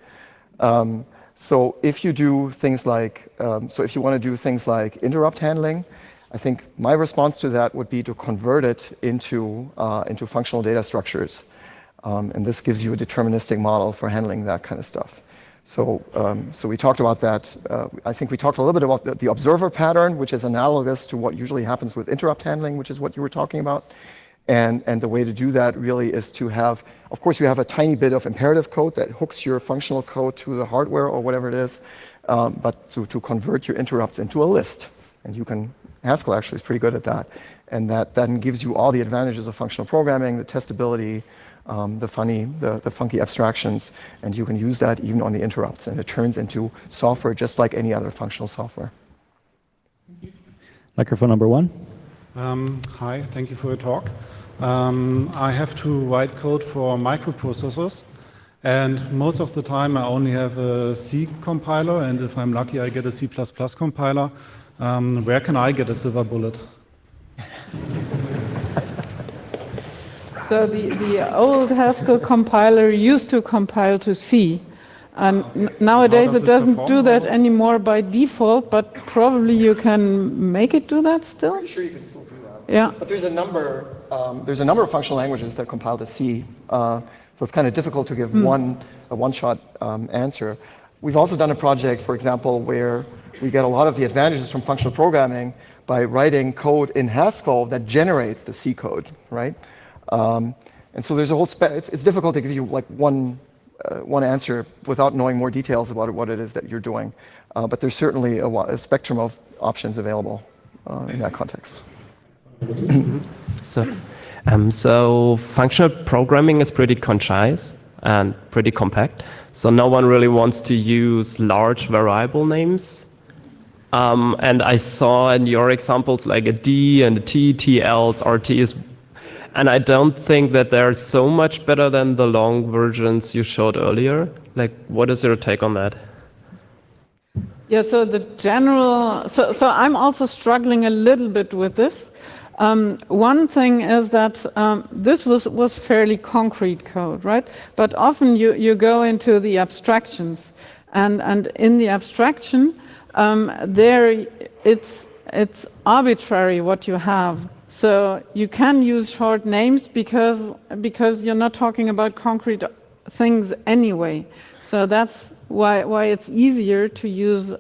So if you do things like, if you want to do things like interrupt handling, I think my response to that would be to convert it into functional data structures, and this gives you a deterministic model for handling that kind of stuff. So we talked about that. I think we talked a little bit about the observer pattern, which is analogous to what usually happens with interrupt handling, which is what you were talking about. And the way to do that really is to have, of course, you have a tiny bit of imperative code that hooks your functional code to the hardware or whatever it is, but to convert your interrupts into a list. And you can, Haskell actually is pretty good at that. And that then gives you all the advantages of functional programming, the testability, the funky abstractions, and you can use that even on the interrupts. And it turns into software just like any other functional software. Microphone number 1. Hi, thank you for your talk. I have to write code for microprocessors, and most of the time I only have a C compiler, and if I'm lucky I get a C++ compiler. Where can I get a silver bullet? So the old Haskell compiler used to compile to C. And nowadays it doesn't do that anymore by default, but probably you can make it do that still? I'm pretty sure you can still do that. Yeah. But there's a number of functional languages that compile to C, so it's kind of difficult to give a one-shot answer. We've also done a project, for example, where we get a lot of the advantages from functional programming by writing code in Haskell that generates the C code, right? And so there's a whole it's difficult to give you like one answer without knowing more details about what it is that you're doing. But there's certainly a spectrum of options available in that context. So functional programming is pretty concise and pretty compact. So no one really wants to use large variable names. And I saw in your examples like a D and a T, TLs, RTs. And I don't think that they're so much better than the long versions you showed earlier. Like, what is your take on that? Yeah, so the general, so I'm also struggling a little bit with this. One thing is that this was fairly concrete code, right? But often you go into the abstractions, and in the abstraction, there it's arbitrary what you have. So you can use short names because you're not talking about concrete things anyway. So that's why it's easier to use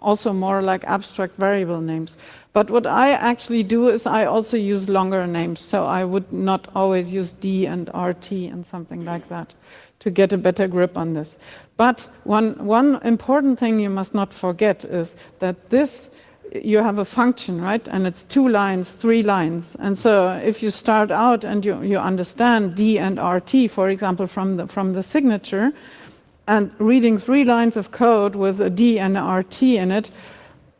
also more like abstract variable names. But what I actually do is I also use longer names. So I would not always use D and RT and something like that to get a better grip on this. But one important thing you must not forget is that this, you have a function, right? And it's 2 lines, 3 lines. And so if you start out and you understand D and RT, for example, from the signature, and reading 3 lines of code with a D and a RT in it,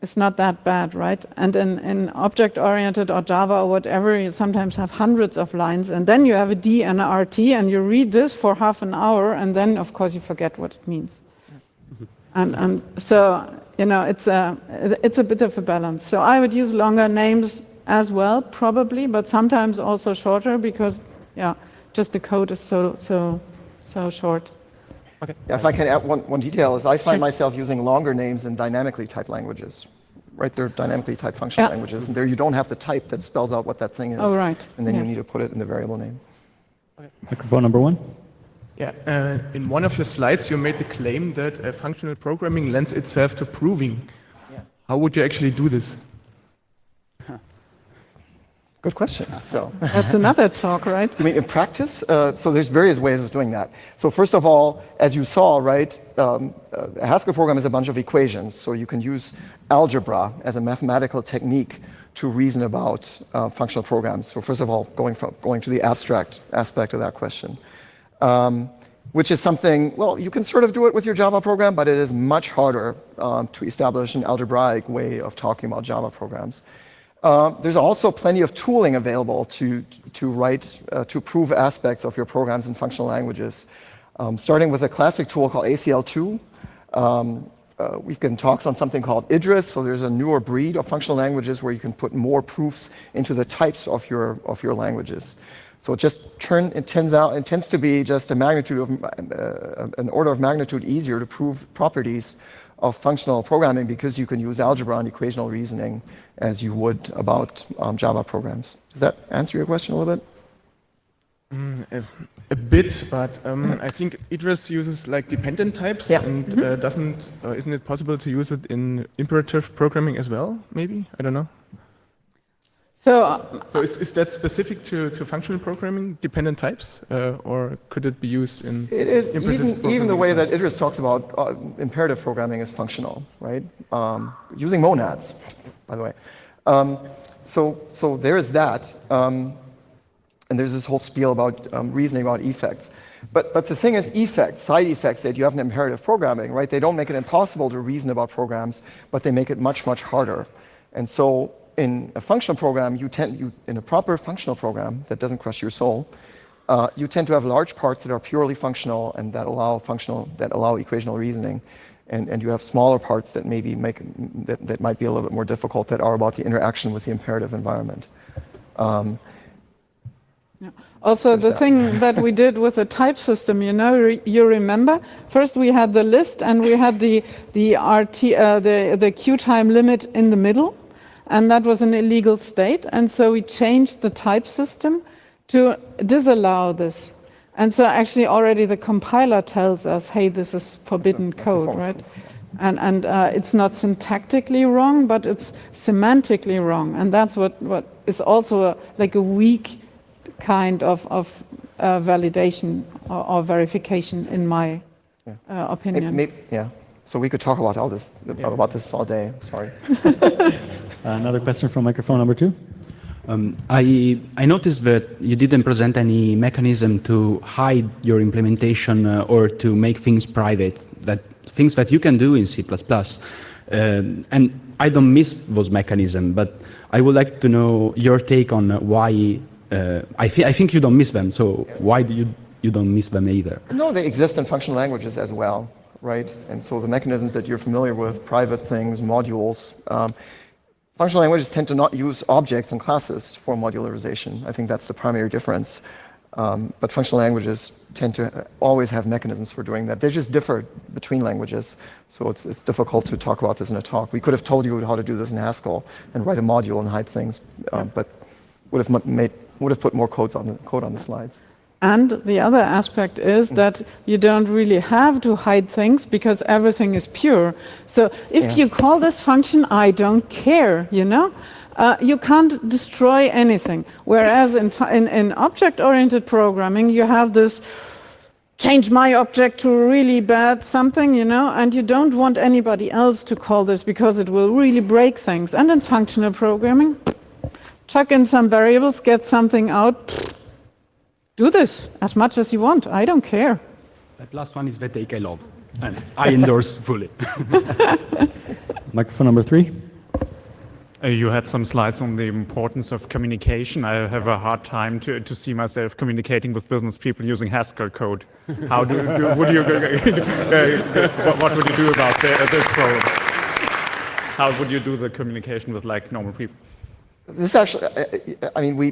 it's not that bad, right? And in object-oriented or Java or whatever, you sometimes have hundreds of lines, and then you have a D and a RT, and you read this for half an hour, and then, of course, you forget what it means. And so, you know, it's a bit of a balance. So I would use longer names as well, probably, but sometimes also shorter because, yeah, just the code is so short. Okay. Yeah, if I can add one detail, is I find myself using longer names in dynamically typed languages. Right, they're dynamically typed functional languages, and there you don't have the type that spells out what that thing is. Oh, right. And then you need to put it in the variable name. Okay. Microphone number 1. Yeah, in one of your slides, you made the claim that functional programming lends itself to proving. Yeah. How would you actually do this? Good question. So that's another talk, right? I mean, in practice, so there's various ways of doing that. So first of all, as you saw, right, a Haskell program is a bunch of equations. So you can use algebra as a mathematical technique to reason about functional programs. So first of all, going to the abstract aspect of that question, which is something, well, you can sort of do it with your Java program, but it is much harder to establish an algebraic way of talking about Java programs. There's also plenty of tooling available to prove aspects of your programs in functional languages, starting with a classic tool called ACL2. We've given talks on something called Idris, so there's a newer breed of functional languages where you can put more proofs into the types of your languages. So it tends to be just an order of magnitude easier to prove properties of functional programming because you can use algebra and equational reasoning as you would about Java programs. Does that answer your question a little bit? A bit, but I think Idris uses like dependent types, and isn't it possible to use it in imperative programming as well? Maybe, I don't know. So is that specific to functional programming, dependent types, or could it be used in? It is even the way that Idris talks about imperative programming is functional, right? Using monads, by the way. So there is that. And there's this whole spiel about reasoning about effects. But the thing is, side effects that you have in imperative programming, right? They don't make it impossible to reason about programs, but they make it much, much harder. And so in a functional program, in a proper functional program that doesn't crush your soul, you tend to have large parts that are purely functional and that allow equational reasoning. And you have smaller parts that maybe that might be a little bit more difficult, that are about the interaction with the imperative environment. Also, the thing that we did with the type system, you remember? First we had the list and we had the queue time limit in the middle, and that was an illegal state. And so we changed the type system to disallow this. And so actually already the compiler tells us, hey, this is forbidden code, right? And it's not syntactically wrong, but it's semantically wrong. And that's what is also like a weak kind of validation or verification, in my opinion. So we could talk about about this all day. Sorry. Another question from microphone number 2. I noticed that you didn't present any mechanism to hide your implementation or to make things private, things that you can do in C++. And I don't miss those mechanisms, but I would like to know your take on why. I think you don't miss them, so why do you don't miss them either? No, they exist in functional languages as well, right? And so the mechanisms that you're familiar with, private things, modules, functional languages tend to not use objects and classes for modularization. I think that's the primary difference. But functional languages tend to always have mechanisms for doing that. They just differ between languages, so it's difficult to talk about this in a talk. We could have told you how to do this in Haskell and write a module and hide things, but would have put more code on the slides. And the other aspect is that you don't really have to hide things because everything is pure. So if you call this function, I don't care, you can't destroy anything. Whereas in object-oriented programming, you have this change my object to a really bad something, and you don't want anybody else to call this because it will really break things. And in functional programming, chuck in some variables, get something out, do this as much as you want. I don't care. That last one is the take I love, and I endorse fully. Microphone number 3. You had some slides on the importance of communication. I have a hard time to see myself communicating with business people using Haskell code. How what would you do about this problem? How would you do the communication with normal people? This actually, I mean, we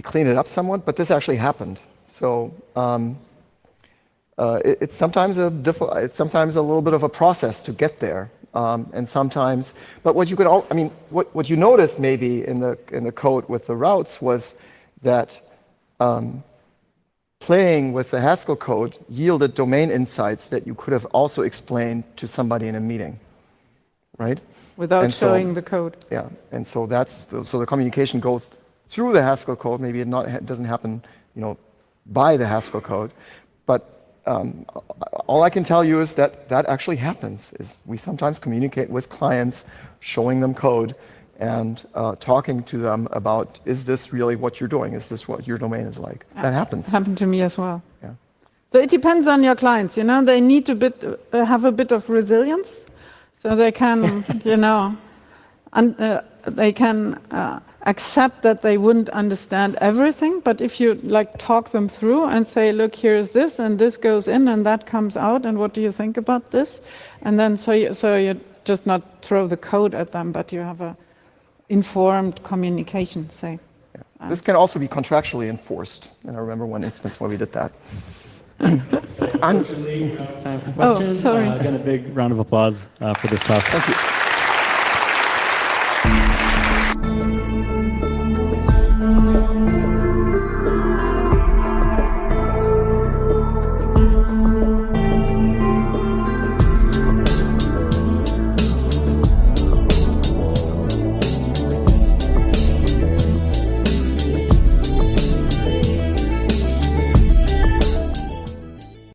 clean it up somewhat, but this actually happened. So it's sometimes a little bit of a process to get there, and sometimes. But what you could, what you noticed maybe in the code with the routes was that playing with the Haskell code yielded domain insights that you could have also explained to somebody in a meeting, right? Without showing the code. Yeah, and so so the communication goes through the Haskell code. Maybe it doesn't happen, by the Haskell code, but all I can tell you is that actually happens. Is we sometimes communicate with clients, showing them code, and talking to them about, is this really what you're doing? Is this what your domain is like? That happens. Happened to me as well. Yeah. So it depends on your clients, you know, they need to have a bit of resilience, so they can, you know, they can accept that they wouldn't understand everything, but if you like talk them through and say, look, here's this, and this goes in, and that comes out, and what do you think about this? And then so you just not throw the code at them, but you have a informed communication, say. Yeah. This can also be contractually enforced, and I remember one instance where we did that. Time for questions. Oh, sorry. Again, a big round of applause for this talk. Thank you.